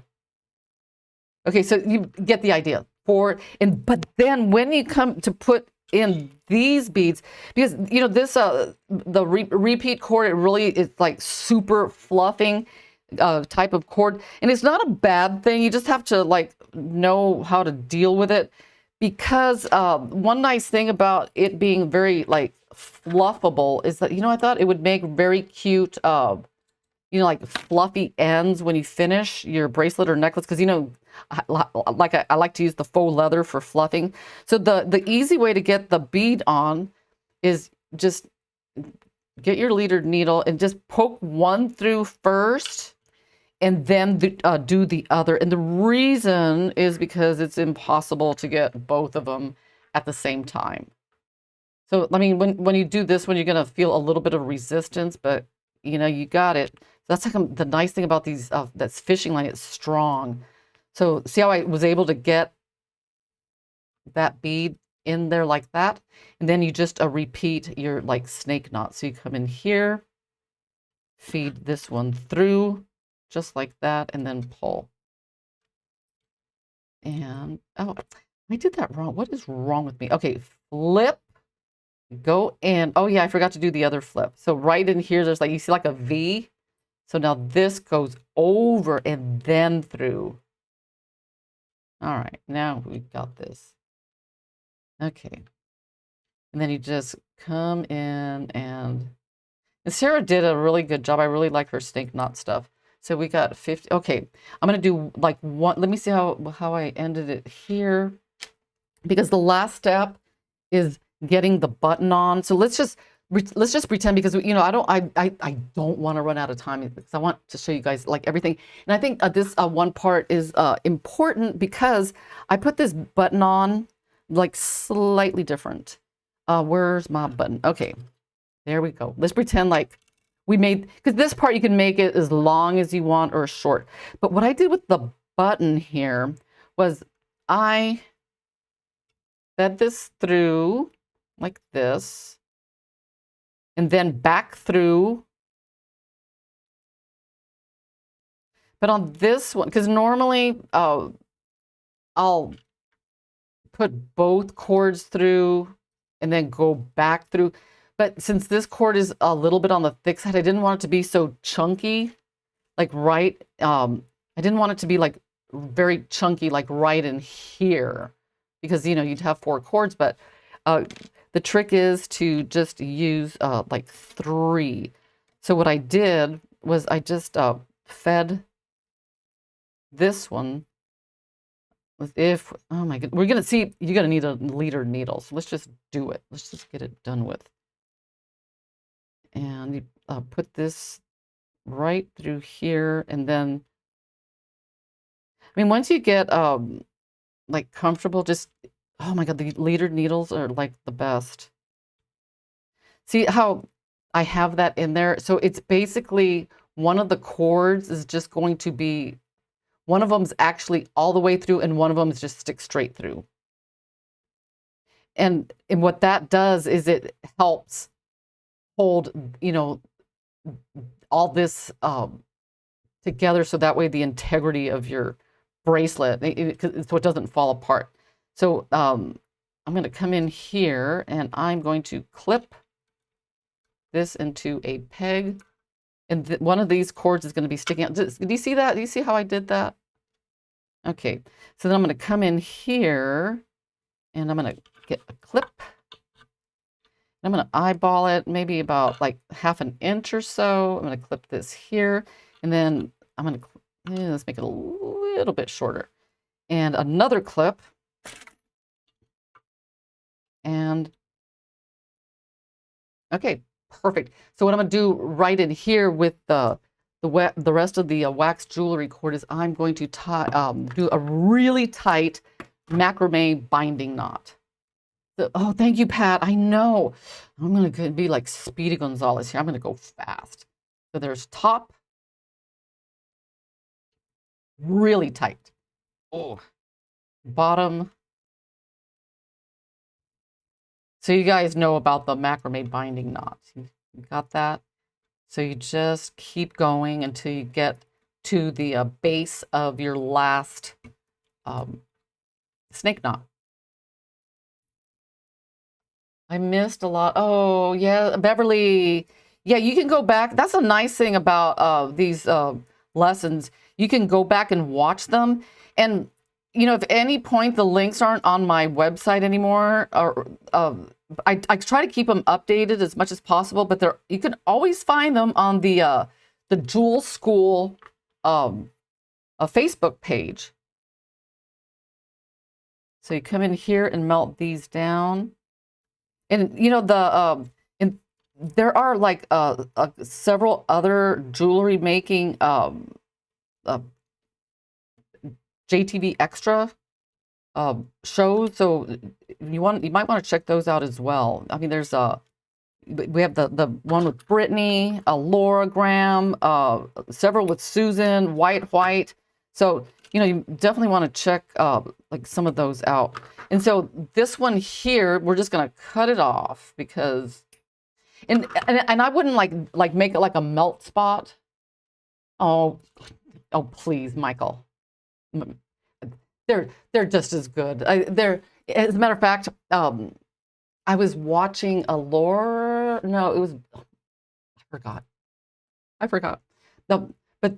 Okay, so you get the idea. But then when you come to put in these beads, because you know this the repeat cord, it really is like super fluffing type of cord, and it's not a bad thing. You just have to like know how to deal with it, because one nice thing about it being very like fluffable is that, you know, I thought it would make very cute you know, like fluffy ends when you finish your bracelet or necklace, because, you know, I like to use the faux leather for fluffing. So the easy way to get the bead on is just get your leader needle and just poke one through first, and then do the other. And the reason is because it's impossible to get both of them at the same time. So, I mean, when you do this one, you're going to feel a little bit of resistance, but, you know, you got it. That's like the nice thing about these, that's fishing line, it's strong. So see how I was able to get that bead in there like that? And then you just repeat your like snake knot. So you come in here, feed this one through, just like that, and then pull. And, oh, I did that wrong. What is wrong with me? Okay, flip, go in. Oh yeah, I forgot to do the other flip. So right in here, there's like, you see like a V. So now this goes over and then through. All right, now we've got this. Okay. And then you just come in and Sarah did a really good job. I really like her snake knot stuff. So we got 50. Okay, I'm gonna do like one. Let me see how I ended it here, because the last step is getting the button on. So let's just pretend, because you know I don't want to run out of time, because I want to show you guys like everything. And I think this one part is important, because I put this button on like slightly different. Where's my button? Okay, there we go. Let's pretend like we made, because this part you can make it as long as you want or short. But what I did with the button here was I fed this through like this, and then back through. But on this one, because normally I'll put both cords through and then go back through. But since this cord is a little bit on the thick side, I didn't want it to be so chunky, like I didn't want it to be like very chunky, like right in here, because, you know, you'd have 4 cords, but the trick is to just use like 3. So what I did was I just fed this one with, oh my god, we're gonna see, you're gonna need a leader needle. So let's just do it. Let's just get it done with. And you put this right through here, and then, I mean, once you get like comfortable, just, oh my God, the leader needles are like the best. See how I have that in there? So it's basically one of the cords is just going to be, one of them's actually all the way through, and one of them is just stick straight through. And what that does is it helps hold, you know, all this together, so that way the integrity of your bracelet, so it doesn't fall apart. So I'm going to come in here and I'm going to clip this into a peg, and one of these cords is going to be sticking out. Do you see that? Do you see how I did that? Okay, so then I'm going to come in here and I'm going to get a clip. I'm going to eyeball it, maybe about like 1/2 inch or so. I'm going to clip this here, and then I'm going to, let's make it a little bit shorter. And another clip. And, okay, perfect. So what I'm going to do right in here with the rest of the wax jewelry cord is I'm going to do a really tight macrame binding knot. Oh, thank you, Pat. I know. I'm going to be like Speedy Gonzalez here. I'm going to go fast. So there's top. Really tight. Oh. Bottom. So you guys know about the macrame binding knots. You got that? So you just keep going until you get to the base of your last snake knot. I missed a lot. Oh, yeah, Beverly. Yeah, you can go back. That's a nice thing about these lessons. You can go back and watch them. And, you know, if at any point the links aren't on my website anymore, or I try to keep them updated as much as possible, but you can always find them on the Jewel School a Facebook page. So you come in here and melt these down. And, you know, there are like several other jewelry making JTV Extra shows, so you might want to check those out as well. I mean, there's we have the one with Brittany, Laura Graham, several with Susan White. So, you know, you definitely want to check like some of those out. And so this one here, we're just going to cut it off because, and I wouldn't like make it like a melt spot. Oh, please, Michael. They're just as good. As a matter of fact, I was watching a Laura. No, it was, I forgot. No, but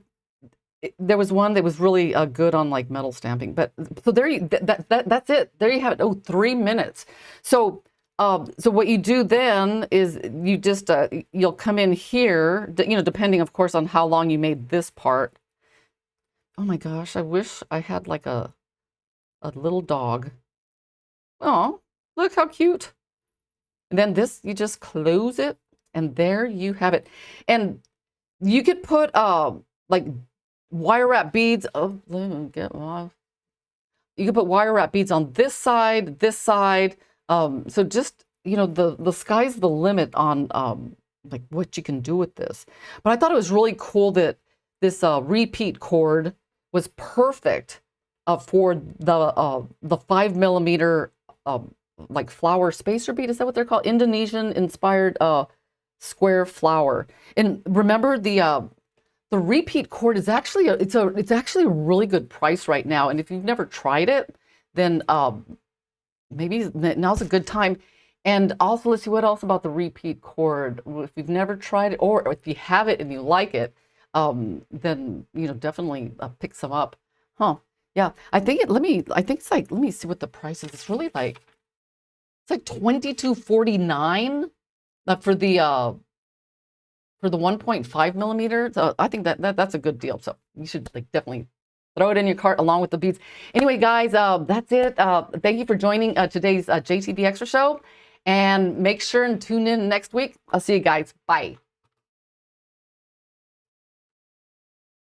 there was one that was really good on like metal stamping. But so that's it. There you have it. Oh, 3 minutes. So so what you do then is you just you'll come in here, you know, depending of course on how long you made this part. Oh my gosh, I wish I had like a little dog. Oh, look how cute. And then this, you just close it, and there you have it. And you could put like wire wrap beads. Oh, let me get off. You could put wire wrap beads on this side. So just, you know, the sky's the limit on like what you can do with this. But I thought it was really cool that this repeat cord was perfect for the 5mm like flower spacer bead. Is that what they're called? Indonesian inspired square flower. And remember the repeat cord is actually it's actually a really good price right now. And if you've never tried it, then maybe now's a good time. And also, let's see what else about the repeat cord. If you've never tried it, or if you have it and you like it, then, you know, definitely pick some up. Huh? Yeah, I think let me see what the price is. It's really like, it's like $22.49 for the 1.5mm. So I think that's a good deal. So you should like definitely throw it in your cart along with the beads. Anyway, guys, that's it. Thank you for joining today's JTV Extra Show. And make sure and tune in next week. I'll see you guys. Bye.